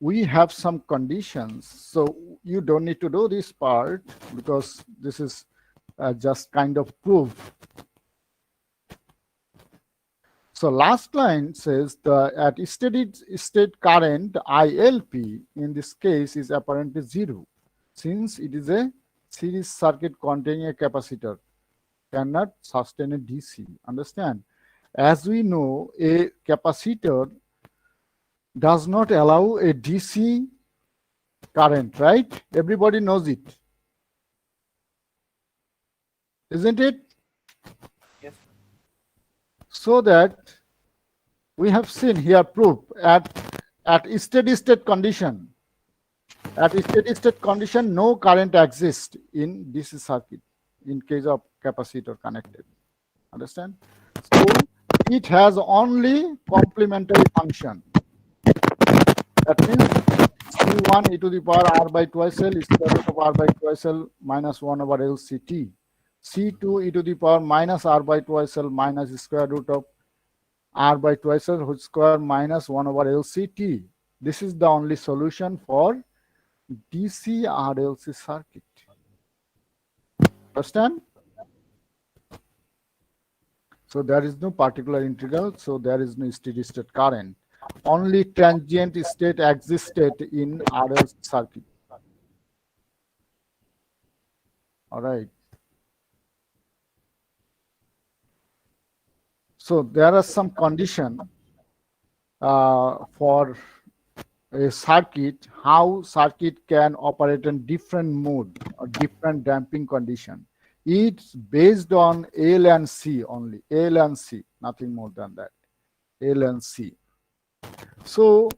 we have some conditions. So you don't need to do this part because this is just kind of proof. So last line says the at steady state current ILP in this case is apparently 0 since it is a series circuit containing a capacitor cannot sustain a DC. Understand? As we know, a capacitor does not allow a DC current, right? Everybody knows it, isn't it? Yes. So that we have seen here proof at steady state condition. At steady state condition, no current exists in DC circuit in case of capacitor connected. Understand? So it has only complementary function. That means C1 e to the power r by twice L square root of r by twice L minus 1 over LCT. C2 e to the power minus r by twice L minus square root of r by twice L whole square minus 1 over LCT. This is the only solution for DC RLC circuit. Understand? So there is no particular integral, so there is no steady state current. Only transient state existed in RLC circuit. All right. So there are some conditions for a circuit, how circuit can operate in different mode or different damping condition. It's based on L and C only, L and C, nothing more than that, L and C. So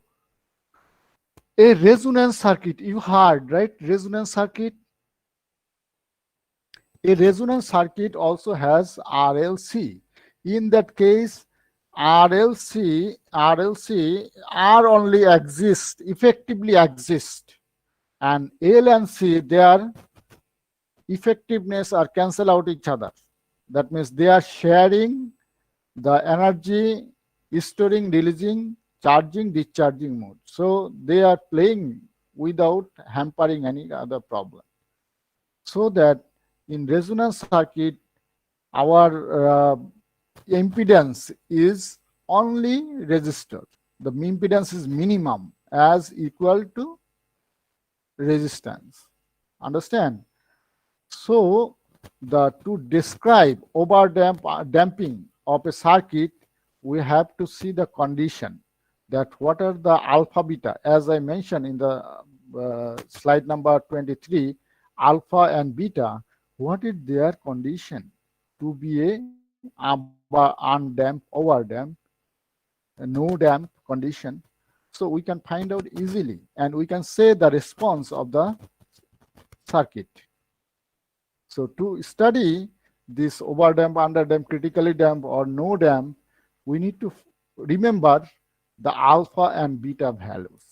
a resonance circuit, you heard, right? Resonance circuit. A resonance circuit also has RLC. In that case, RLC R only exist, effectively exist, and L and C, their effectiveness are cancel out each other. That means they are sharing the energy, storing, releasing, charging, discharging mode. So they are playing without hampering any other problem. So that in resonance circuit, our impedance is only resistor. The impedance is minimum as equal to resistance. Understand? So to describe damping of a circuit, we have to see the condition that what are the alpha beta, as I mentioned in the slide number 23, alpha and beta, what is their condition to be a undamp, overdamp, no damp condition. So we can find out easily and we can say the response of the circuit. So to study this overdamp, underdamp, critically damp or no damp, we need to remember the alpha and beta values.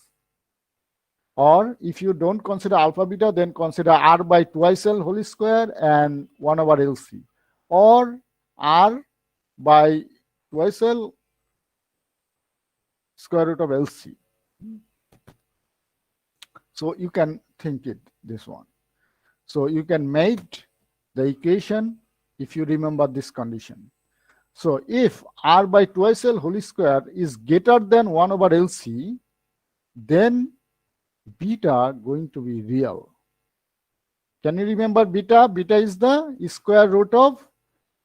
Or if you don't consider alpha beta, then consider r by twice L whole square and 1 over LC, or r by twice L square root of LC. So you can think it this one. So you can make the equation if you remember this condition. So if r by twice L whole square is greater than 1 over LC, then beta going to be real. Can you remember beta? Beta is the square root of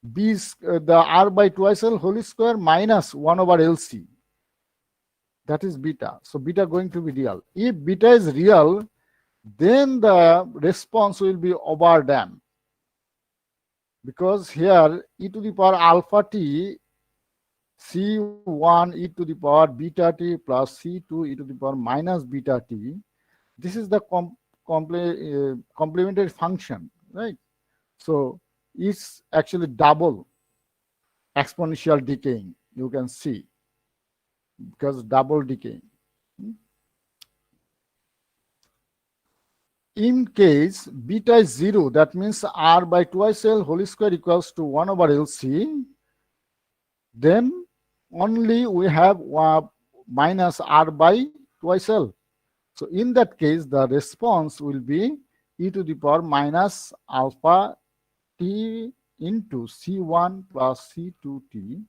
the r by twice L whole square minus 1 over LC. That is beta. So beta going to be real. If beta is real, then the response will be overdamp. Because here e to the power alpha t, C1 e to the power beta t plus C2 e to the power minus beta t, this is the complementary function, right? So it's actually double exponential decaying, you can see, because double decaying. In case beta is 0, that means r by twice L whole square equals to 1 over LC, then only we have minus r by twice L. So in that case, the response will be e to the power minus alpha t into C1 plus C2t,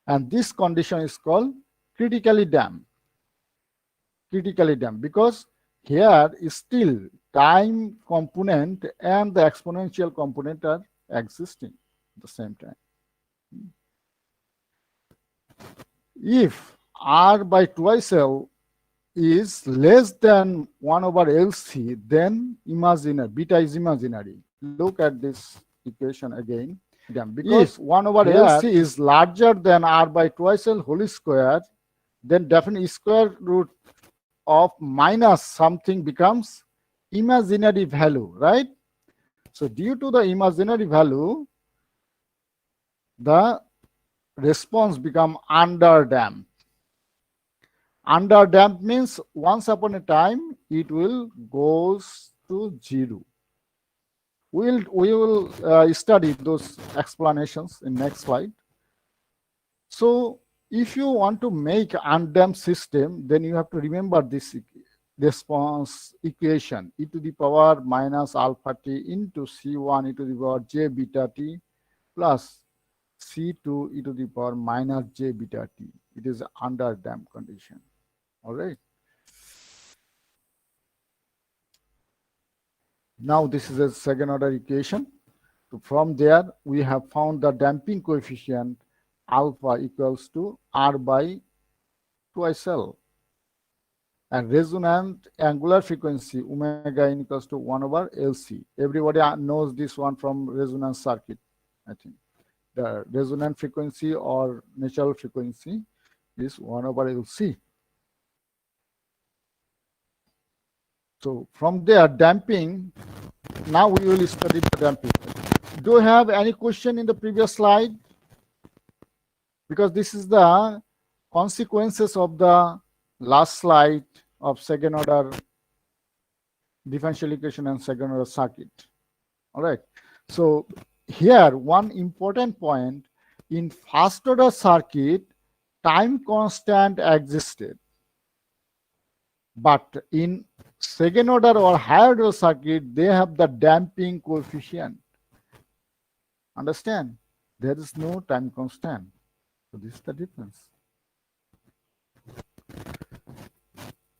and this condition is called critically damped. Critically damped because here is still time component and the exponential component are existing at the same time. If R by twice L is less than 1 over LC, then imaginary, beta is imaginary. Look at this equation again. Because if 1 over LC is larger than R by twice L whole square, then definitely square root of minus something becomes imaginary value, right? So due to the imaginary value, the response become underdamped. Underdamped means once upon a time it will goes to 0. We will study those explanations in next slide. So if you want to make undamped system, then you have to remember this response equation, e to the power minus alpha t into C1 e to the power j beta t plus C2 e to the power minus j beta t. It is under damped condition. All right. Now this is a second order equation. So from there, we have found the damping coefficient alpha equals to R by twice L. And resonant angular frequency omega n equals to 1 over LC. Everybody knows this one from resonance circuit, I think. The resonant frequency or natural frequency is 1 over LC. So from there, damping, now we will study the damping. Do you have any question in the previous slide? Because this is the consequences of the last slide of second order differential equation and second order circuit. All right. So here, one important point, in first order circuit, time constant existed. But in second order or higher order circuit, they have the damping coefficient. Understand? There is no time constant. So this is the difference.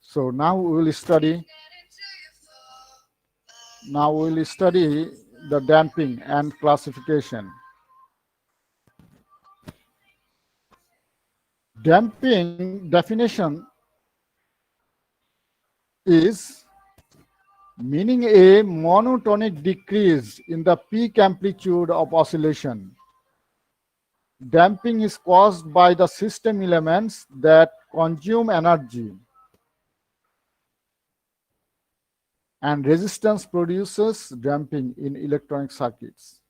So now we will study. Now we will study the damping and classification. Damping definition is meaning a monotonic decrease in the peak amplitude of oscillation. Damping is caused by the system elements that consume energy, and resistance produces damping in electronic circuits.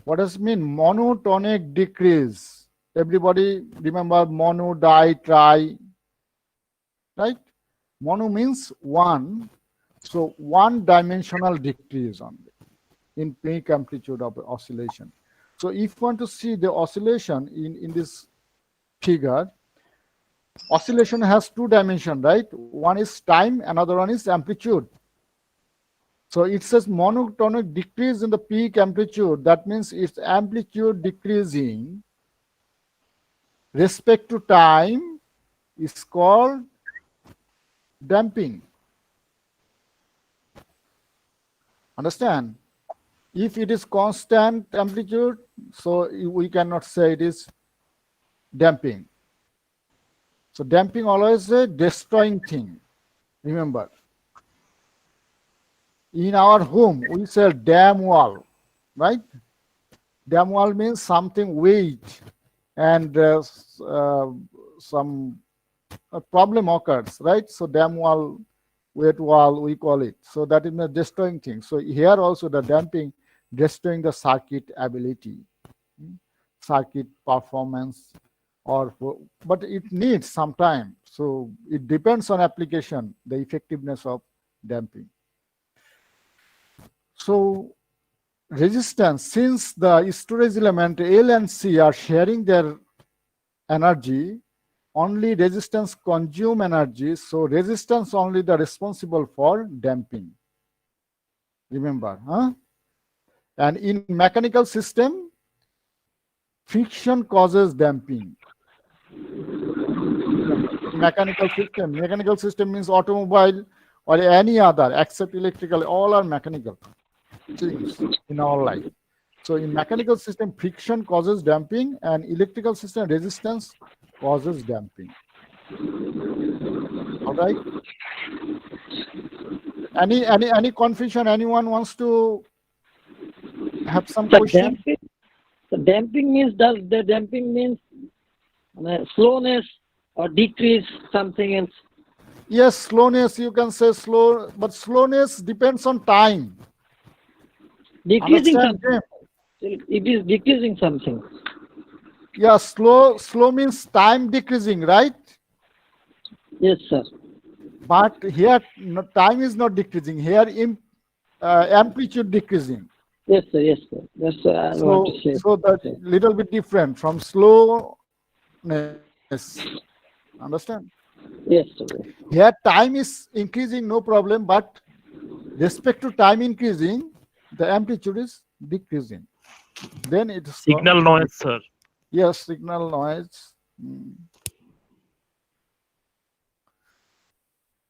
What does it mean? Monotonic decrease. Everybody remember mono, di, tri, right? Mono means one, so one dimensional decrease only in peak amplitude of oscillation. So if you want to see the oscillation in this figure, oscillation has two dimensions, right? One is time, another one is amplitude. So it says monotonic decrease in the peak amplitude. That means its amplitude decreasing respect to time is called damping. Understand? If it is constant amplitude, so we cannot say it is damping. So damping always a destroying thing. Remember, in our home we say dam wall, right? Dam wall means something weight and some problem occurs, right? So dam wall, weight wall, we call it. So that is a destroying thing. So here also the damping destroying the circuit ability, circuit performance, but it needs some time. So it depends on application, the effectiveness of damping. So resistance, since the storage element L and C are sharing their energy, only resistance consume energy, so resistance only the responsible for damping. Remember, huh? And in mechanical system, friction causes damping. Remember, in mechanical system means automobile or any other except electrical, all are mechanical things in our life. So in mechanical system, friction causes damping, and electrical system resistance causes damping. All right. Any confusion? Anyone wants to have some question? The damping means, does the damping means slowness or decrease something else? Yes, slowness, you can say slow, but slowness depends on time. Decreasing Understand? something. It is decreasing something. Yeah, slow means time decreasing, right? Yes, sir. But here time is not decreasing. Here amplitude decreasing. Yes, sir. Yes, sir. That's what I want to say. So that little bit different from slowness. Understand? Yes, sir. Here time is increasing, no problem, but respect to time increasing, the amplitude is decreasing. Then it is Signal noise, sir. Yes, signal noise.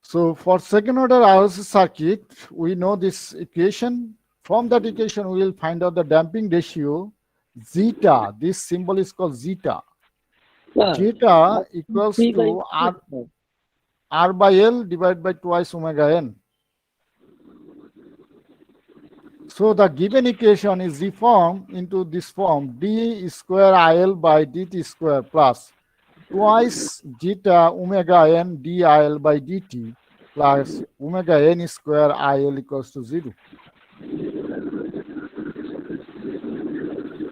So for second order RLC circuit, we know this equation. From that equation, we will find out the damping ratio zeta. This symbol is called zeta. Zeta equals to R by L divided by twice omega n. So the given equation is reformed into this form: d square IL by dt square plus twice zeta omega n dIL by dt plus omega n square IL equals to 0.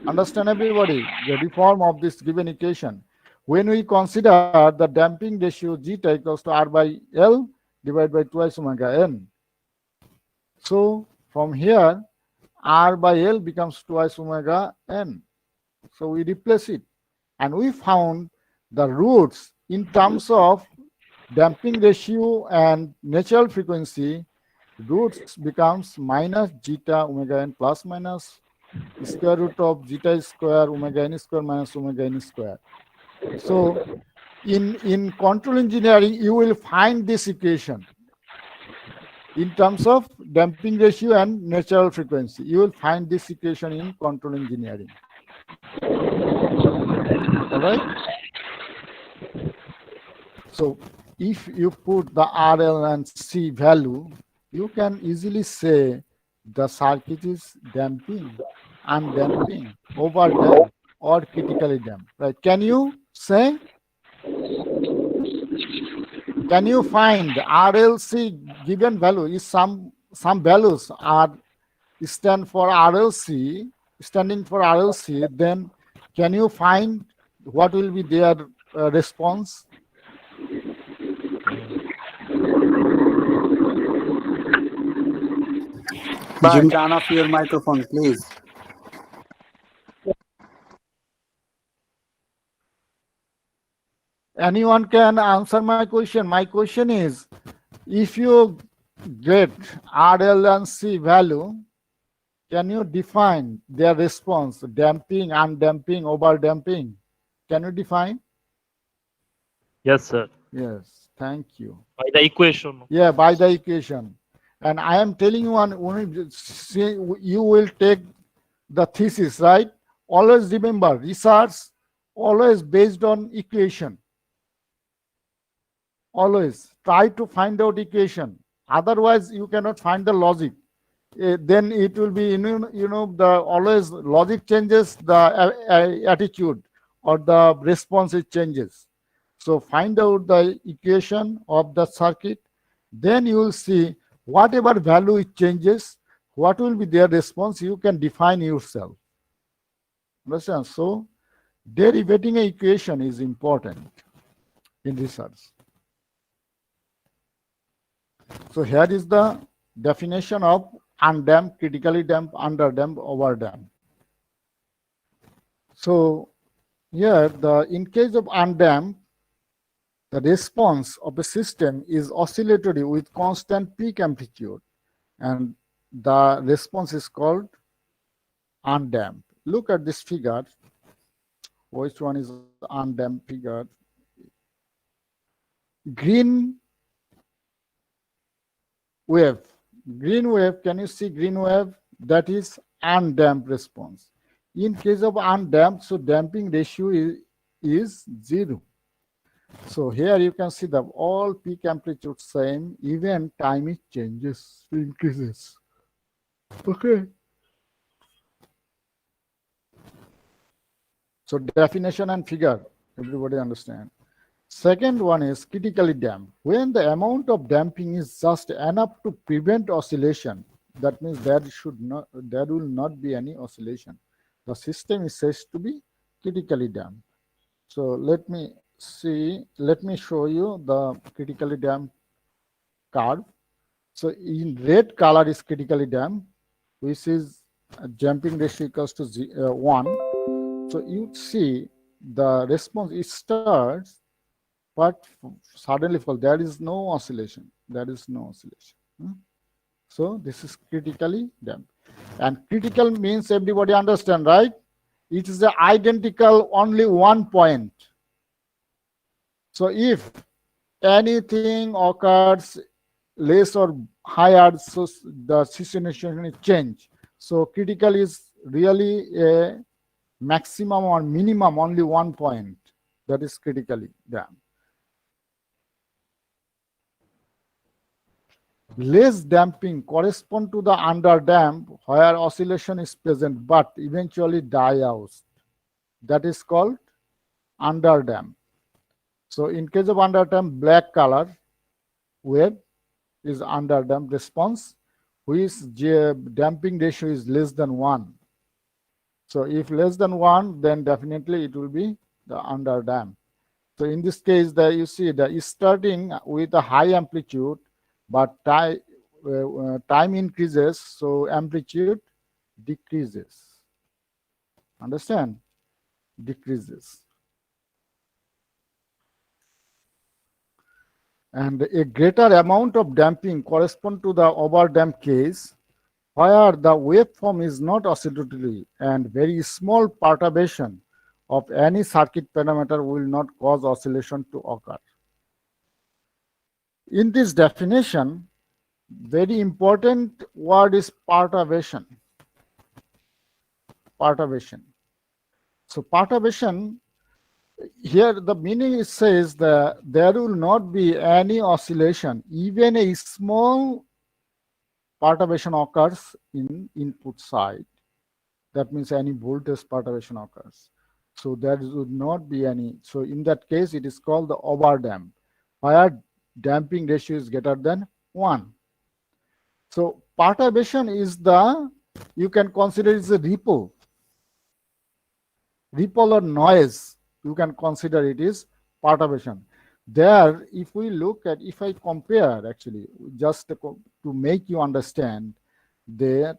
Understand, everybody, the reform of this given equation? When we consider the damping ratio zeta equals to R by L divided by twice omega n. So from here, R by L becomes twice omega n. So we replace it. And we found the roots in terms of damping ratio and natural frequency. Roots becomes minus zeta omega n plus minus square root of zeta square omega n square minus omega n square. So in control engineering, you will find this equation in terms of damping ratio and natural frequency. You will find this equation in control engineering. All right. So if you put the RL and C value, you can easily say the circuit is damping, undamping, overdamped, or critically damped. Right? Can you say? Can you find RLC given value is some values are stand for RLC, standing for RLC, then can you find what will be their response? Jim, turn off your microphone, please. Anyone can answer my question. My question is, if you get RL and C value, can you define their response? Damping, undamping, overdamping. Can you define? Yes, sir. Yes, thank you. By the equation. Yeah, by the equation. And I am telling you you will take the thesis, right? Always remember, research always based on equation. Always try to find out equation. Otherwise, you cannot find the logic. Then it will be, the always logic changes, the attitude or the response it changes. So find out the equation of the circuit. Then you will see whatever value it changes, what will be their response, you can define yourself. Understand? So derivating an equation is important in research. So here is the definition of undamped, critically damped, underdamped, overdamped. So here, in case of undamped, The response of a system is oscillatory with constant peak amplitude, and the response is called undamped. Look at this figure. Which one is undamped figure? Green wave. Green wave, can you see green wave? That is undamped response. In case of undamped, so damping ratio is 0. So here you can see that all peak amplitude same, even time it changes, increases. Okay. So definition and figure, everybody understand. Second one is critically damped. When the amount of damping is just enough to prevent oscillation, that means there will not be any oscillation. The system is said to be critically damped. So let me show you the critically damped curve. So in red color is critically damped, which is damping ratio equals to 1. So you see the response, it starts, but suddenly fall. There is no oscillation. There is no oscillation. So this is critically damped. And critical means everybody understand, right? It is the identical only one point. So if anything occurs less or higher, so the situation is change. So critical is really a maximum or minimum only one point. That is critically damped. Less damping correspond to the underdamped, where oscillation is present but eventually die out. That is called underdamped. So in case of underdamped, black color wave is underdamped response, which damping ratio is less than 1. So if less than 1, then definitely it will be the underdamped. So in this case, you see that is starting with a high amplitude, but time increases, so amplitude decreases. Understand? Decreases. And a greater amount of damping correspond to the overdamped case, where the waveform is not oscillatory and very small perturbation of any circuit parameter will not cause oscillation to occur. In this definition, very important word is perturbation. Perturbation. So perturbation, here the meaning says that there will not be any oscillation, even a small perturbation occurs in input side. That means any voltage perturbation occurs. So there would not be any. So in that case, it is called the overdamp, where damping ratio is greater than 1. So perturbation is you can consider it as a ripple or noise. You can consider it is perturbation. There, if we look at, if I compare actually, just to make you understand that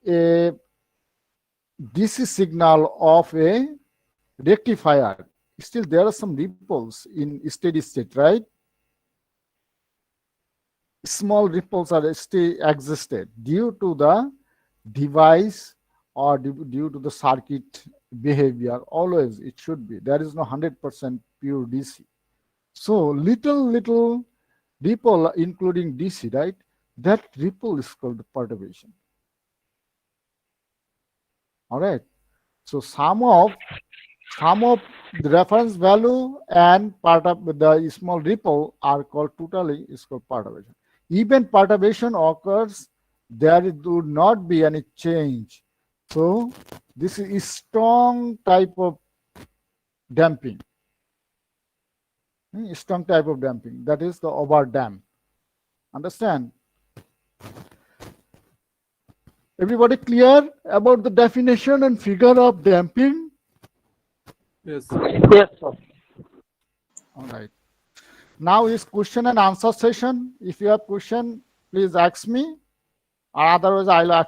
a DC signal of a rectifier, still there are some ripples in steady state, right? Small ripples are still existed due to the device or due to the circuit behavior. Always it should be. There is no 100% pure DC. So little ripple, including DC, right? That ripple is called the perturbation. All right. So sum of the reference value and part of the small ripple are called totally is called perturbation. Even perturbation occurs, there would not be any change. So this is a strong type of damping. Strong type of damping. That is the overdamp. Understand? Everybody clear about the definition and figure of damping? Yes. Yes, sir. All right. Now is question and answer session. If you have question, please ask me, or otherwise I'll ask